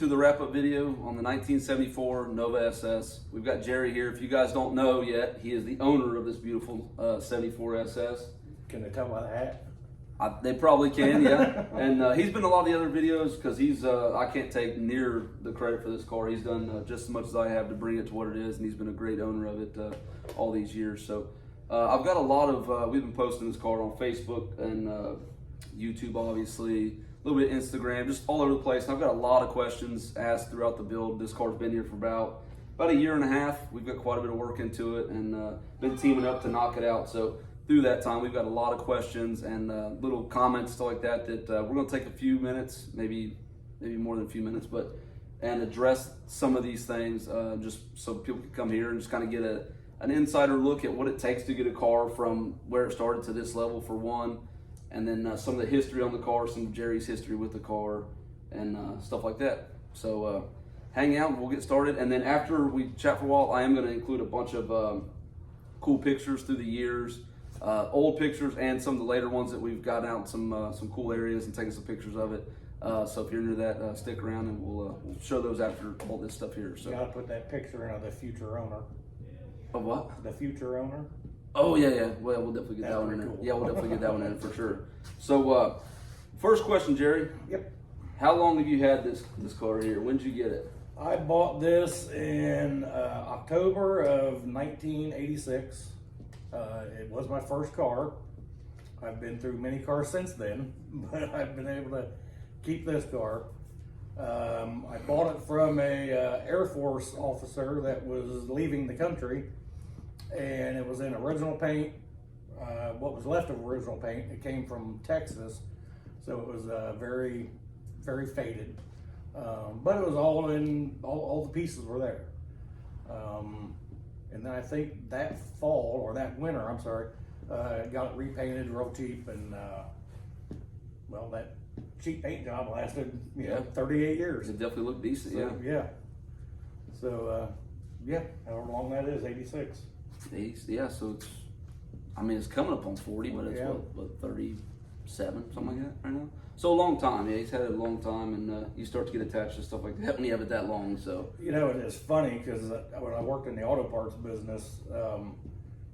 to the wrap-up video on the 1974 Nova SS. We've got Jerry here. If you guys don't know yet, he is the owner of this beautiful 74 SS. Can they tell by the hat? They probably can, yeah. And he's been in a lot of the other videos because I can't take near the credit for this car. He's done just as much as I have to bring it to what it is, and he's been a great owner of it all these years. So I've got a lot of, we've been posting this car on Facebook and YouTube, obviously, a little bit of Instagram, just all over the place. And I've got a lot of questions asked throughout the build. This car's been here for about a year and a half. We've got quite a bit of work into it and been teaming up to knock it out. So through that time, we've got a lot of questions and little comments, stuff like that, we're going to take a few minutes, maybe more than a few minutes, and address some of these things just so people can come here and just kind of get an insider look at what it takes to get a car from where it started to this level, for one, and then some of the history on the car, some of Jerry's history with the car, and stuff like that. So hang out and we'll get started. And then after we chat for a while, I am going to include a bunch of cool pictures through the years, old pictures and some of the later ones that we've got out some cool areas and taking some pictures of it. So if you're into that, stick around and we'll show those after all this stuff here. So you gotta put that picture in of the future owner. Of what? The future owner. Oh yeah. Well, we'll definitely get that one in there. Cool. Yeah, we'll definitely get that one in for sure. So first question, Jerry. Yep. How long have you had this car here? When did you get it? I bought this in October of 1986. It was my first car. I've been through many cars since then, but I've been able to keep this car. I bought it from a Air Force officer that was leaving the country, and it was in original paint. What was left of original paint, it came from Texas, so it was very, very faded. But it was all the pieces were there. And then I think that fall, or that winter, I'm sorry, got it repainted real cheap, and well, that cheap paint job lasted 38 years. It definitely looked decent, so, yeah. So however long that is, 86. Yeah, so it's coming up on 40, but it's what 37, something like that right now. So a long time, yeah. He's had it a long time, and you start to get attached to stuff like that when you have it that long. So it's funny because when I worked in the auto parts business,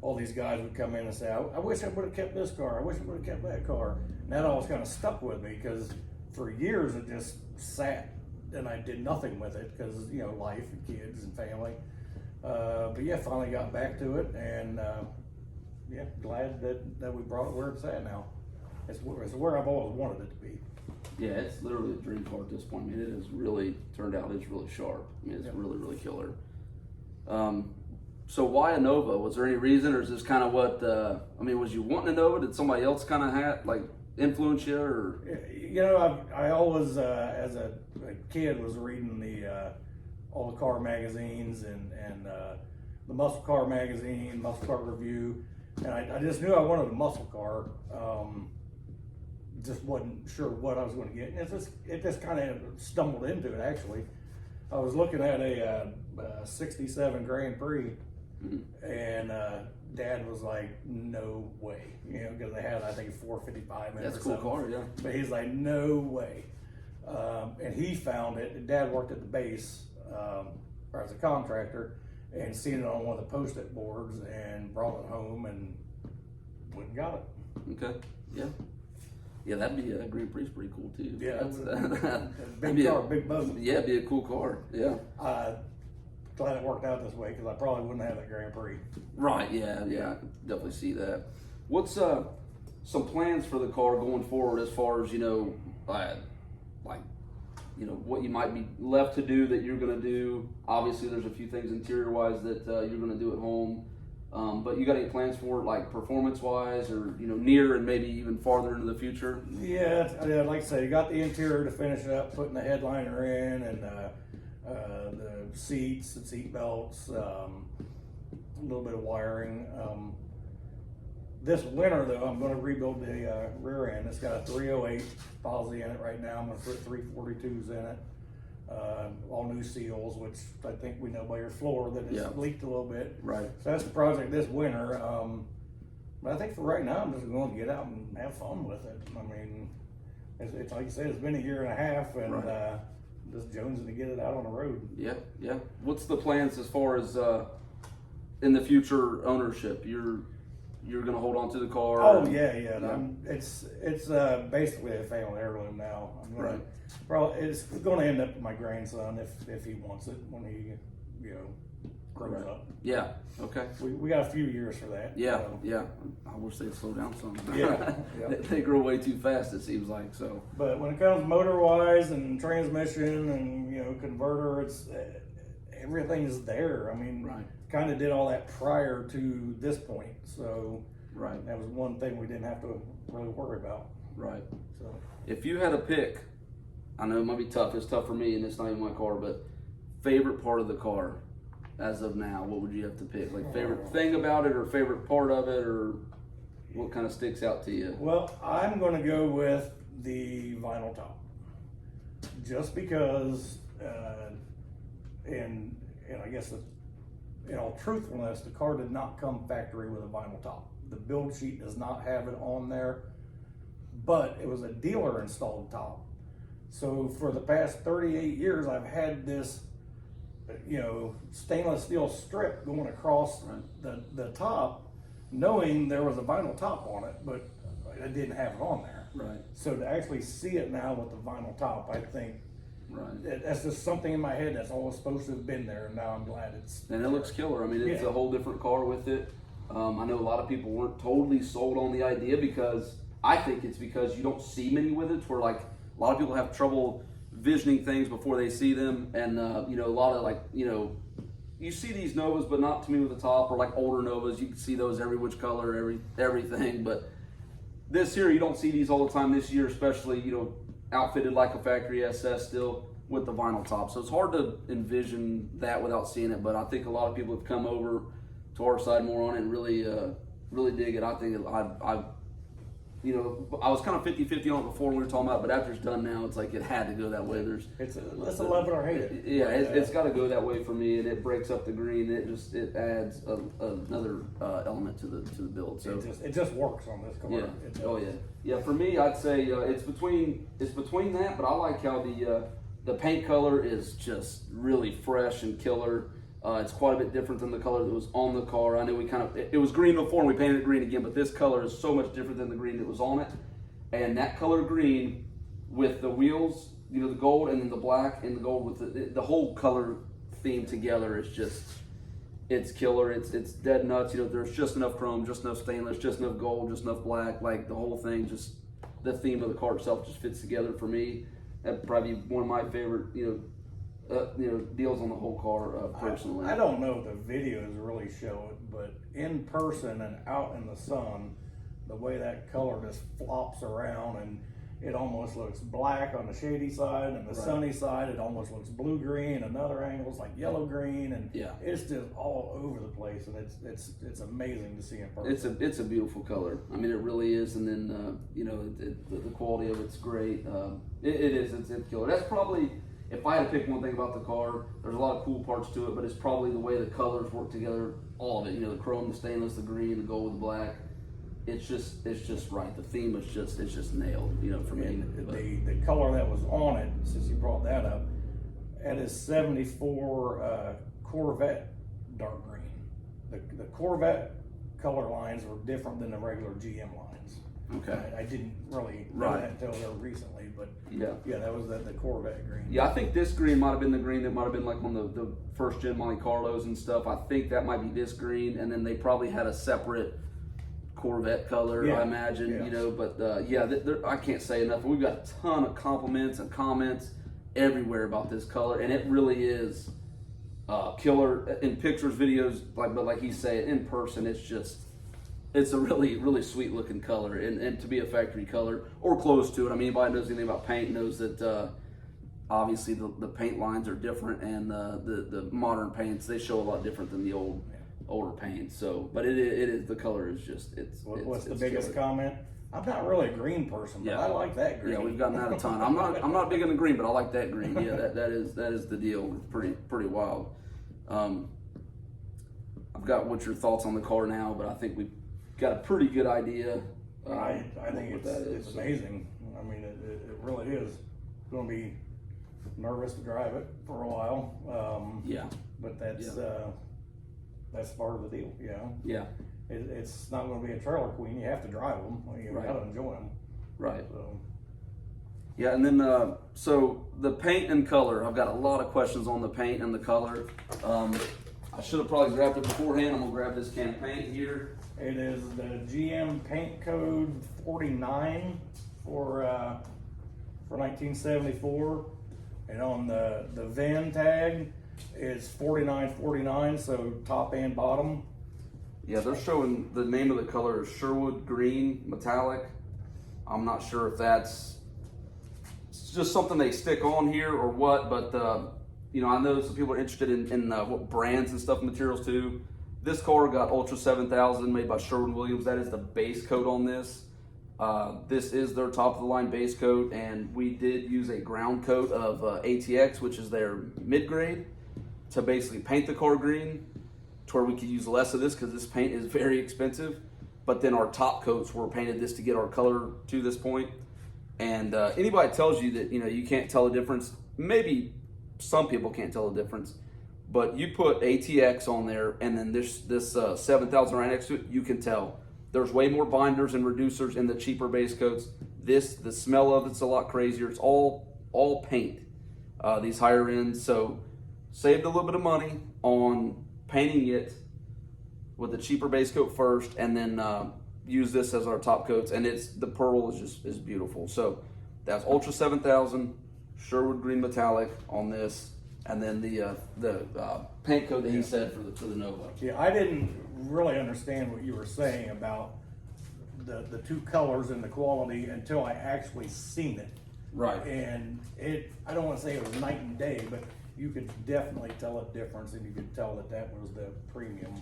all these guys would come in and say, "I wish I would have kept this car. I wish I would have kept that car." And that always kind of stuck with me because for years it just sat and I did nothing with it because life and kids and family. But yeah, finally got back to it, and glad that we brought it where it's at now. It's where I've always wanted it to be. Yeah, it's literally a dream car at this point. I mean, it has really turned out. It's really sharp. I mean, it's really, really killer. So why a Nova? Was there any reason, or is this kind of what? Was you wanting a Nova? Did somebody else kind of influence you, or? I always, as a kid, was reading all the car magazines and the Muscle Car magazine, Muscle Car Review, and I just knew I wanted a muscle car. Just wasn't sure what I was going to get, and it just kind of stumbled into it. Actually, I was looking at a '67 Grand Prix, and Dad was like, "No way," because they had, I think, 455 in it. That's a cool car, yeah. But he's like, "No way," and he found it. Dad worked at the base, or as a contractor, and seen it on one of the post-it boards, and brought it home and went and got it. Okay, yeah. Yeah, that'd be a Grand Prix, pretty cool too. Yeah, big car, big boat. Yeah, it'd be a cool car. Yeah. Glad it worked out this way because I probably wouldn't have that Grand Prix. Right. Yeah. I can definitely see that. What's some plans for the car going forward as far as what you might be left to do that you're going to do? Obviously, there's a few things interior wise that you're going to do at home. But you got any plans for it, performance-wise, or near and maybe even farther into the future? Yeah, like I say, you got the interior to finish up, putting the headliner in, and the seats and seat belts, a little bit of wiring. This winter, though, I'm going to rebuild the rear end. It's got a 308 Posi in it right now. I'm going to put 342s in it. All new seals, which I think we know by your floor that it's leaked a little bit. Right. So that's the project this winter. But I think for right now, I'm just going to get out and have fun with it. I mean, it's like you said, it's been a year and a half, and just jonesing to get it out on the road. Yeah, yeah. What's the plans as far as in the future ownership? You're gonna hold on to the car? Oh yeah. It's basically a family heirloom now. I'm gonna, Right. Well, it's going to end up with my grandson if he wants it when he grows Right. up. Yeah. Okay. We got a few years for that. Yeah, so. yeah. I wish they'd slow down some. Yeah, yeah. They grow way too fast. It seems like so. But when it comes motor wise and transmission and converter, it's everything is there. I mean, Right. kind of did all that prior to this point, so Right. that was one thing we didn't have to really worry about. Right. So If you had a pick, I know it might be tough. It's tough for me, and it's not even my car. But favorite part of the car, as of now, what would you have to pick? Like favorite thing about it, or favorite part of it, or what kind of sticks out to you? well, I'm going to go with the vinyl top, just because, and I guess in all truthfulness, the car did not come factory with a vinyl top. The build sheet does not have it on there, but it was a dealer installed top. So for the past 38 years, I've had this, stainless steel strip going across the top, knowing there was a vinyl top on it, but I didn't have it on there. Right. So to actually see it now with the vinyl top, I think Right. that's just something in my head that's always supposed to have been there, and now I'm glad it's. And it looks killer. I mean, it's Yeah. a whole different car with it. I know a lot of people weren't totally sold on the idea because I think it's because you don't see many with it. Where like a lot of people have trouble visioning things before they see them, and a lot of you see these Novas, but not to me with the top, or like older Novas. You can see those every which color, everything. But this here, you don't see these all the time. This year, especially, outfitted like a factory SS still with the vinyl top. So it's hard to envision that without seeing it. But I think a lot of people have come over to our side more on it and really dig it. I think I was kind of 50-50 on it before we were talking about it, but after it's done now, it's like it had to go that way. It's a love it or hate it. Yeah, it's got to go that way for me, and it breaks up the green. It adds another element to the build. So it just works on this car. yeah, oh yeah, yeah. For me, I'd say it's between that, but I like how the paint color is just really fresh and killer. It's quite a bit different than the color that was on the car. I know it was green before and we painted it green again, but this color is so much different than the green that was on it. And that color green with the wheels, the gold, and then the black and the gold with the whole color theme together is just, it's killer. It's dead nuts. There's just enough chrome, just enough stainless, just enough gold, just enough black. Like the whole thing, just the theme of the car itself just fits together for me. That'd probably be one of my favorite, deals on the whole car personally. I don't know if the videos really show it, but in person and out in the sun, the way that color just flops around, and it almost looks black on the shady side, and the sunny side it almost looks blue green. Another angle is like yellow green, and it's just all over the place, and it's amazing to see in person. It's a beautiful color. I mean, it really is. And then the quality of it's great. It's killer. That's probably, if I had to pick one thing about the car, there's a lot of cool parts to it, but it's probably the way the colors work together, all of it. The chrome, the stainless, the green, the gold, the black. It's just right. The theme is just nailed, for me. The color that was on it, since you brought that up, that is 74 Corvette dark green. The Corvette color lines were different than the regular GM lines. Okay. I didn't really know that until recently, but yeah, that was the Corvette green. Yeah, I think this green might have been the green that might have been like on the first gen Monte Carlos and stuff. I think that might be this green, and then they probably had a separate Corvette color, I imagine, but I can't say enough. We've got a ton of compliments and comments everywhere about this color, and it really is killer in pictures, videos, but like he's saying, in person, it's a really, really sweet looking color, and to be a factory color or close to it. I mean, anybody knows anything about paint knows that obviously the paint lines are different, and the modern paints, they show a lot different than the older paint. So, but it is the color is just What's the biggest comment? I'm not really a green person, but I like that green. Yeah, we've gotten that a ton. I'm not big on the green, but I like that green. Yeah, that is the deal. It's pretty wild. I've got what's your thoughts on the car now, but I think we've got a pretty good idea. I think it's amazing. I mean, it really is going to be nervous to drive it for a while. Yeah. But that's part of the deal, you know. Yeah. It's not going to be a trailer queen. You have to drive them. You Right. got to enjoy them. Right. So. Yeah, and then so the paint and color. I've got a lot of questions on the paint and the color. I should have probably grabbed it beforehand. I'm gonna grab this can of paint here. It is the GM paint code 49 for 1974, and on the VIN tag it's 4949. So top and bottom. Yeah, they're showing the name of the color is Sherwood Green Metallic. I'm not sure if that's just something they stick on here or what, but you know, I know some people are interested in what brands and stuff, materials too. This car got Ultra 7000 made by Sherwin-Williams. That is the base coat on this. This is their top of the line base coat, and we did use a ground coat of ATX, which is their mid-grade, to basically paint the car green to where we could use less of this because this paint is very expensive. But then our top coats were painted this to get our color to this point. And anybody tells you that, you know, you can't tell the difference, maybe some people can't tell the difference, but you put ATX on there and then this 7000 right next to it, you can tell. There's way more binders and reducers in the cheaper base coats. The smell of it's a lot crazier. It's all paint, these higher ends. So saved a little bit of money on painting it with the cheaper base coat first, and then use this as our top coats. And the pearl is beautiful. So that's Ultra 7000 Sherwood Green Metallic on this, and then the paint coat that he said for the Nova. Yeah, I didn't really understand what you were saying about the two colors and the quality until I actually seen it. Right. And I don't want to say it was night and day, but you could definitely tell a difference, and you could tell that was the premium.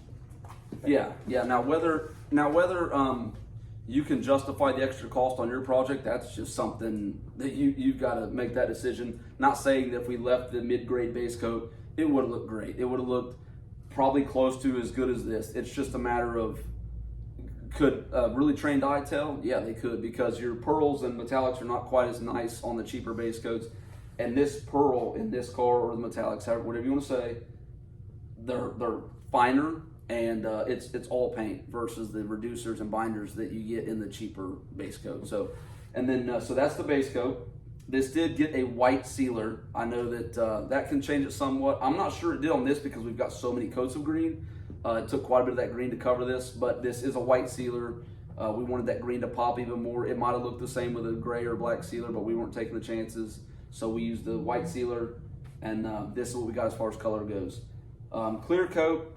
Yeah. Now whether you can justify the extra cost on your project, that's just something that you've got to make that decision. Not saying that if we left the mid-grade base coat, it would have looked great. It would have looked probably close to as good as this. It's just a matter of, could a really trained eye tell? Yeah, they could, because your pearls and metallics are not quite as nice on the cheaper base coats. And this pearl in this car, or the metallics, whatever you want to say, they're finer. And it's all paint versus the reducers and binders that you get in the cheaper base coat. So, and then so that's the base coat. This did get a white sealer. I know that that can change it somewhat. I'm not sure it did on this because we've got so many coats of green. It took quite a bit of that green to cover this, but this is a white sealer. We wanted that green to pop even more. It might have looked the same with a gray or black sealer, but we weren't taking the chances. So we used the white sealer, and this is what we got as far as color goes. Clear coat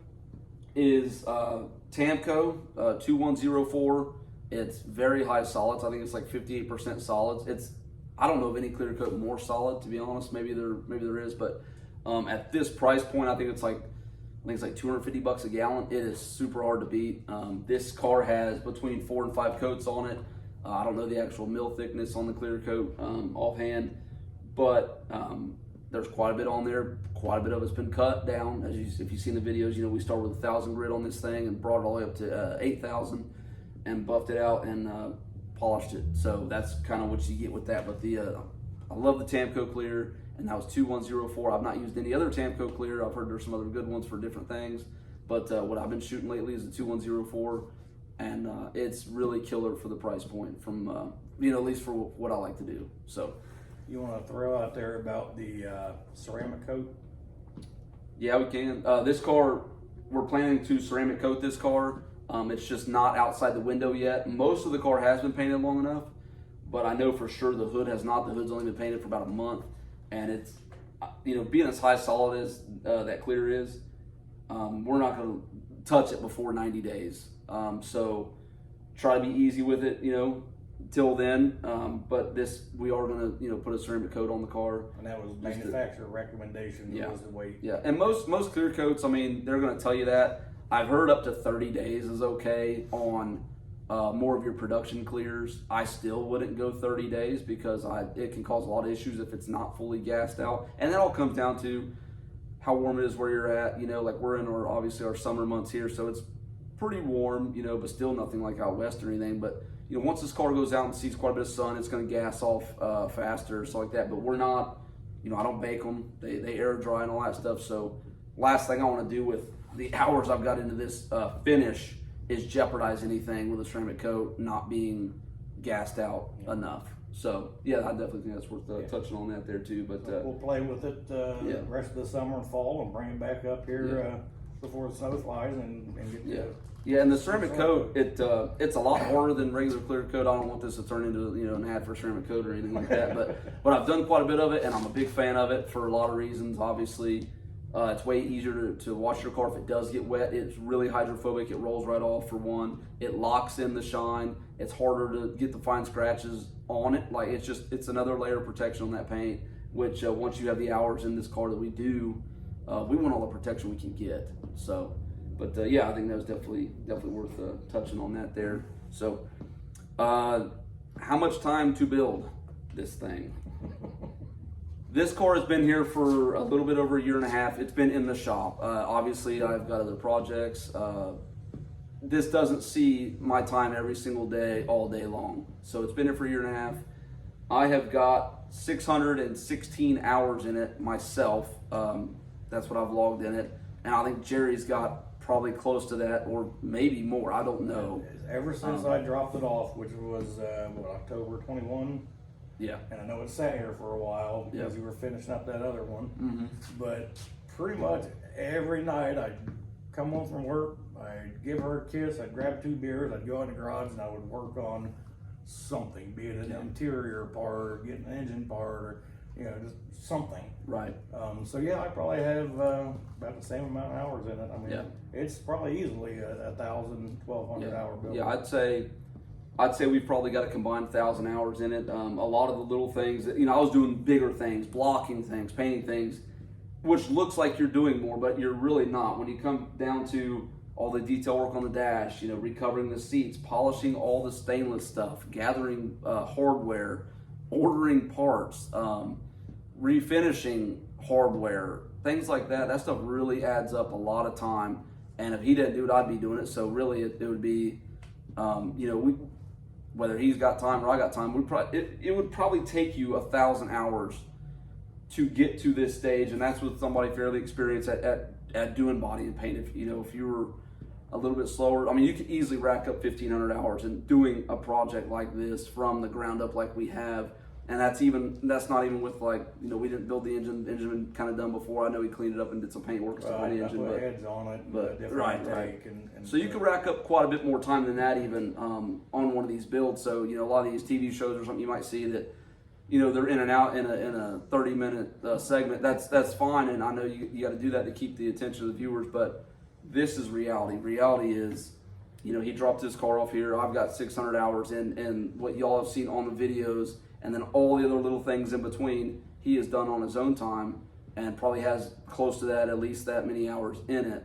is Tamco 2104. It's very high solids. I think it's like 58% solids. I don't know of any clear coat more solid, to be honest. Maybe there is, but at this price point, I think it's like $250 a gallon. It is super hard to beat. This car has between 4 and 5 coats on it. I don't know the actual mil thickness on the clear coat offhand, but there's quite a bit on there. Quite a bit of it's been cut down. If you've seen the videos, you know we started with 1,000 grit on this thing and brought it all the way up to 8,000 and buffed it out and polished it. So that's kind of what you get with that. But I love the Tamco clear, and that was 2104. I've not used any other Tamco clear. I've heard there's some other good ones for different things, but what I've been shooting lately is the 2104, and it's really killer for the price point from at least for what I like to do. So. You want to throw out there about the ceramic coat? Yeah, we can. This car, we're planning to ceramic coat this car. It's just not outside the window yet. Most of the car has been painted long enough, but I know for sure the hood has not. The hood's only been painted for about a month, and it's, being as high solid as that clear is, we're not going to touch it before 90 days. So try to be easy with it, till then, but we are going to put a ceramic coat on the car, and that was manufacturer recommendation. Yeah, was the weight. Yeah, and most clear coats, they're going to tell you that. I've heard up to 30 days is okay on more of your production clears. I still wouldn't go 30 days because it can cause a lot of issues if it's not fully gassed out, and that all comes down to how warm it is where you're at. Like we're in obviously our summer months here, so it's pretty warm, but still nothing like out west or anything. But once this car goes out and sees quite a bit of sun, it's going to gas off faster, stuff like that. But we're not I don't bake them. They air dry and all that stuff. So last thing I want to do with the hours I've got into this finish is jeopardize anything with a ceramic coat not being gassed out enough. So yeah, I definitely think that's worth touching on that there too. But we'll play with it the rest of the summer and fall, and bring it back up here before the snow flies, and get yeah, and the ceramic coat, it's a lot harder than regular clear coat. I don't want this to turn into an ad for ceramic coat or anything like that. But I've done quite a bit of it, and I'm a big fan of it for a lot of reasons. Obviously, it's way easier to wash your car if it does get wet. It's really hydrophobic. It rolls right off for one. It locks in the shine. It's harder to get the fine scratches on it. Like it's another layer of protection on that paint. Which once you have the hours in this car that we do, we want all the protection we can get. So. But yeah, I think that was definitely worth touching on that there. So, how much time to build this thing? This car has been here for a little bit over a year and a half. It's been in the shop. Obviously, I've got other projects. This doesn't see my time every single day, all day long. So it's been here for a year and a half. I have got 616 hours in it myself. That's what I've logged in it. And I think Jerry's got probably close to that, or maybe more. I don't know. Ever since I dropped it off, which was October 21. Yeah. And I know it sat here for a while because you were finishing up that other one. Mm-hmm. But pretty much every night I'd come home from work, I'd give her a kiss, I'd grab 2 beers, I'd go in the garage, and I would work on something, be it an interior part, or getting an engine part, or just something. Right. So yeah, I probably have about the same amount of hours in it. I mean, it's probably easily a 1,000, 1,200 hour build. Yeah, I'd say we've probably got a combined 1,000 hours in it. A lot of the little things that I was doing bigger things, blocking things, painting things, which looks like you're doing more, but you're really not. When you come down to all the detail work on the dash, recovering the seats, polishing all the stainless stuff, gathering hardware, ordering parts, refinishing hardware, things like that. That stuff really adds up a lot of time. And if he didn't do it, I'd be doing it. So really, it would be, whether he's got time or I got time, it would probably take you 1,000 hours to get to this stage, and that's with somebody fairly experienced at doing body and paint. If you were a little bit slower, I mean, you could easily rack up 1,500 hours in doing a project like this from the ground up, like we have. And that's not even with we didn't build the engine. The engine had been kind of done before. I know he cleaned it up and did some paint work and stuff on the engine. Put heads on it, right. And so you could rack up quite a bit more time than that even on one of these builds. So a lot of these TV shows or something you might see that they're in and out in a 30-minute segment. That's fine, and I know you got to do that to keep the attention of the viewers. But this is reality. Reality is, he dropped his car off here. I've got 600 hours in, and what y'all have seen on the videos. And then all the other little things in between, he has done on his own time, and probably has close to that, at least that many hours in it,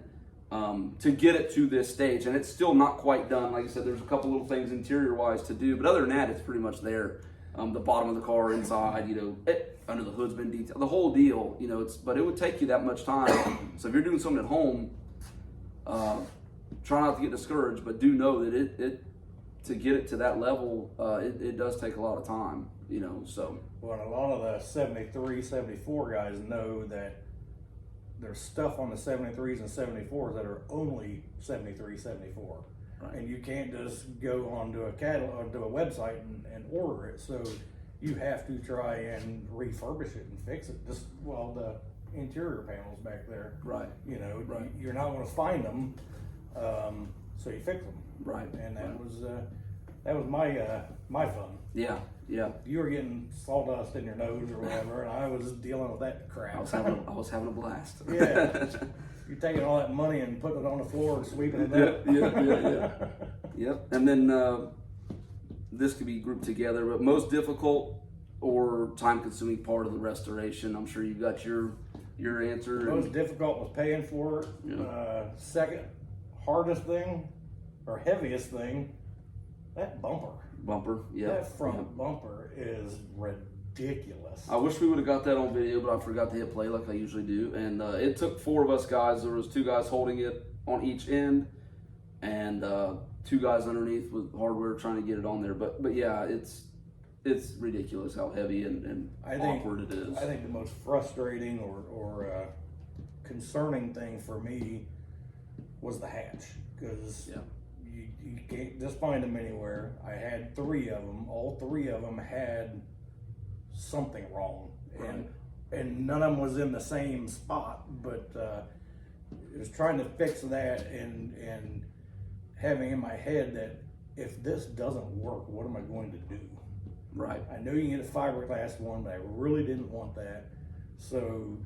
to get it to this stage. And it's still not quite done. Like I said, there's a couple little things interior-wise to do, but other than that, it's pretty much there. The bottom of the car, inside, under the hood's been detailed. The whole deal, but it would take you that much time. So if you're doing something at home, try not to get discouraged, but do know that it to get it to that level, it does take a lot of time. So. Well, and a lot of the 73, 74 guys know that there's stuff on the 73s and 74s that are only 73, 74. Right. And you can't just go onto a catalog, onto a website and order it. So you have to try and refurbish it and fix it. Just, the interior panels back there. Right. You're not going to find them, so you fix them. Right. And that was my fun. Yeah. Yeah. You were getting sawdust in your nose or whatever, and I was dealing with that crap. I was having a blast. Yeah. You're taking all that money and putting it on the floor and sweeping it up. Yeah. Yep. And then this could be grouped together, but most difficult or time-consuming part of the restoration. I'm sure you've got your answer. Most difficult was paying for it. Yeah. Second hardest thing or heaviest thing, that bumper. Yeah. That front bumper is ridiculous. I wish we would have got that on video, but I forgot to hit play like I usually do. And it took 4 of us guys. There was 2 guys holding it on each end, and 2 guys underneath with hardware trying to get it on there. But yeah, it's it's ridiculous how heavy and awkward it is. I think the most frustrating or concerning thing for me was the hatch, because you can't just find them anywhere. I had 3 of them. All 3 of them had something wrong, and none of them was in the same spot. But it was trying to fix that and having in my head that if this doesn't work, what am I going to do? Right. I knew you can get a fiberglass one, but I really didn't want that. So,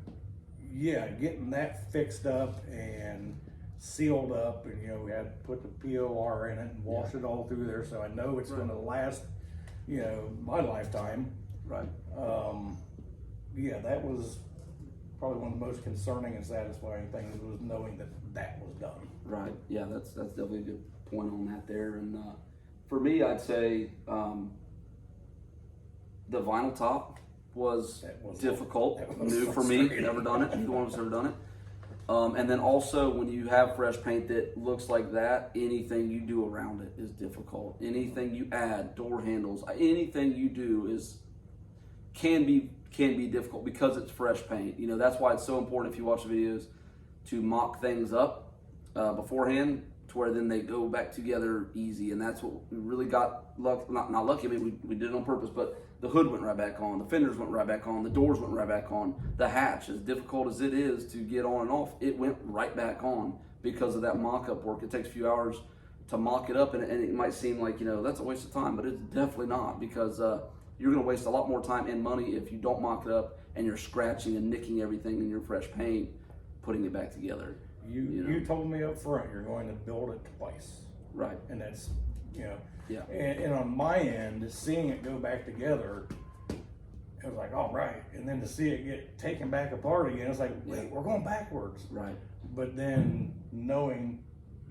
yeah, getting that fixed up and sealed up, and we had to put the POR in it and wash it all through there, so I know it's going to last, my lifetime. Right. Yeah, that was probably one of the most concerning and satisfying things, was knowing that was done. Right. Yeah, that's definitely a good point on that there. And for me, I'd say the vinyl top was difficult, new for me, never done it, neither one of us ever done it. And then also, when you have fresh paint that looks like that, anything you do around it is difficult. Anything you add, door handles, anything you do can be difficult because it's fresh paint. That's why it's so important, if you watch the videos, to mock things up beforehand, to where then they go back together easy. And that's what we really got not lucky. I mean, we did it on purpose, but the hood went right back on, the fenders went right back on, the doors went right back on, the hatch, as difficult as it is to get on and off, it went right back on because of that mock-up work. It takes a few hours to mock it up, and it might seem like, that's a waste of time, but it's definitely not, because you're going to waste a lot more time and money if you don't mock it up and you're scratching and nicking everything in your fresh paint, putting it back together. You told me up front you're going to build it twice. Right. And that's, Yeah. And on my end, seeing it go back together, it was like, all right. And then to see it get taken back apart again, it's like, wait, we're going backwards. Right. But then knowing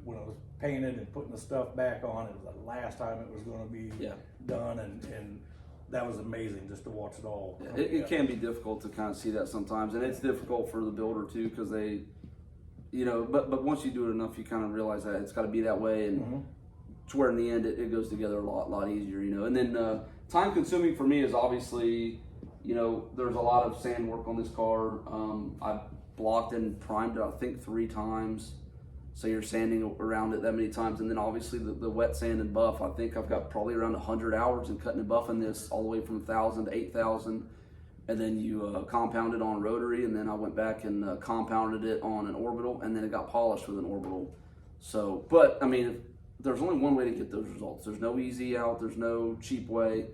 when it was painted and putting the stuff back on, it was the last time it was going to be done, and that was amazing just to watch it all. Yeah, it can be difficult to kind of see that sometimes, and it's difficult for the builder too, because they, but once you do it enough, you kind of realize that it's got to be that way, and to where in the end it goes together a lot easier, And then time consuming for me is obviously, there's a lot of sand work on this car. I've blocked and primed it, I think 3 times. So you're sanding around it that many times, and then obviously the wet sand and buff. I think I've got probably around 100 hours in cutting and buffing this, all the way from 1,000 to 8,000, and then you compound it on rotary, and then I went back and compounded it on an orbital, and then it got polished with an orbital. So, but I mean, there's only one way to get those results. There's no easy out. There's no cheap way.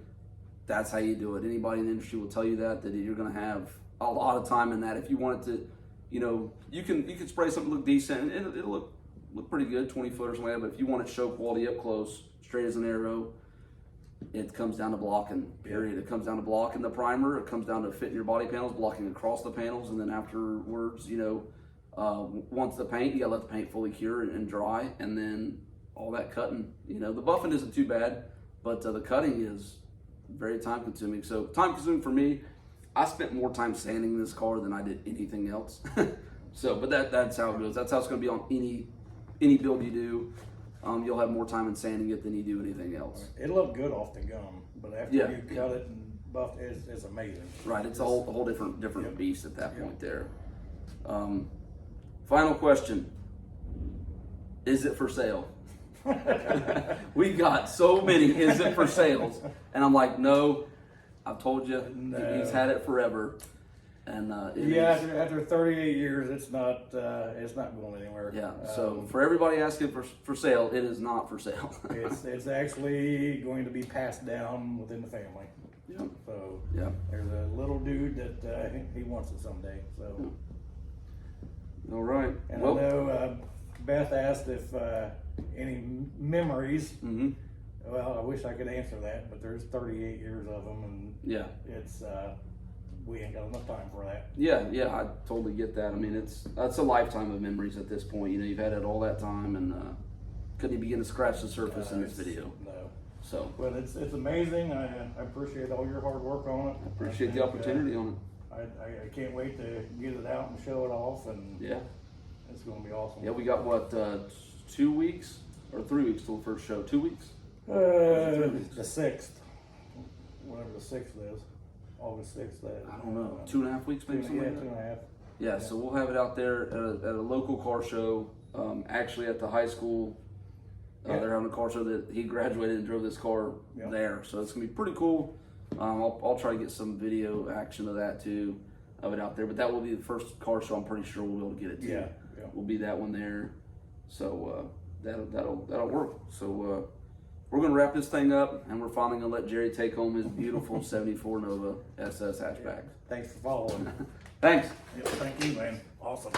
That's how you do it. Anybody in the industry will tell you that you're going to have a lot of time in that. If you want it to, you can spray something look decent, and it'll look pretty good, 20 foot or something. But if you want it show quality up close, straight as an arrow, it comes down to blocking. Period. It comes down to blocking the primer. It comes down to fitting your body panels, blocking across the panels, and then afterwards, once the paint, you gotta let the paint fully cure and dry, and then all that cutting. The buffing isn't too bad, but the cutting is very time consuming. So time consuming for me. I spent more time sanding this car than I did anything else. But that's how it goes. That's how it's going to be on any build you do. You'll have more time in sanding it than you do anything else. It looked good off the gum, but after you cut it and buffed it, it's amazing. Right, it's a whole different beast at that point there. Final question: is it for sale? We got so many "is it for sales," and I'm like, no. I've told you, he's had it forever, and after 38 years, it's not going anywhere. Yeah. So for everybody asking for sale, it is not for sale. it's actually going to be passed down within the family. Yep. So there's a little dude that he wants it someday. So. All right. And I know Beth asked if any memories. Mm-hmm. Well, I wish I could answer that, but there's 38 years of them, and it's we ain't got enough time for that. Yeah, I totally get that. I mean, that's a lifetime of memories at this point. You've had it all that time, and couldn't even begin to scratch the surface in this video. No. So, but it's amazing. I appreciate all your hard work on it. I appreciate the opportunity on it. I can't wait to get it out and show it off, and it's going to be awesome. Yeah, we got 2 weeks or 3 weeks till the first show. 2 weeks. The 6th. whatever the 6th is, August 6th. I don't know, 2.5 weeks maybe. Yeah, Something like that? 2.5. Yeah, so we'll have it out there at a local car show. Actually, at the high school, they're having a car show that he graduated and drove this car there. So it's gonna be pretty cool. I'll try to get some video action of that too, of it out there. But that will be the first car show I'm pretty sure we'll be able to get it to. Yeah. Will be that one there. So that'll work. So we're gonna wrap this thing up, and we're finally gonna let Jerry take home his beautiful '74 Nova SS hatchback. Thanks for following. Thanks. Thank you, man. Awesome.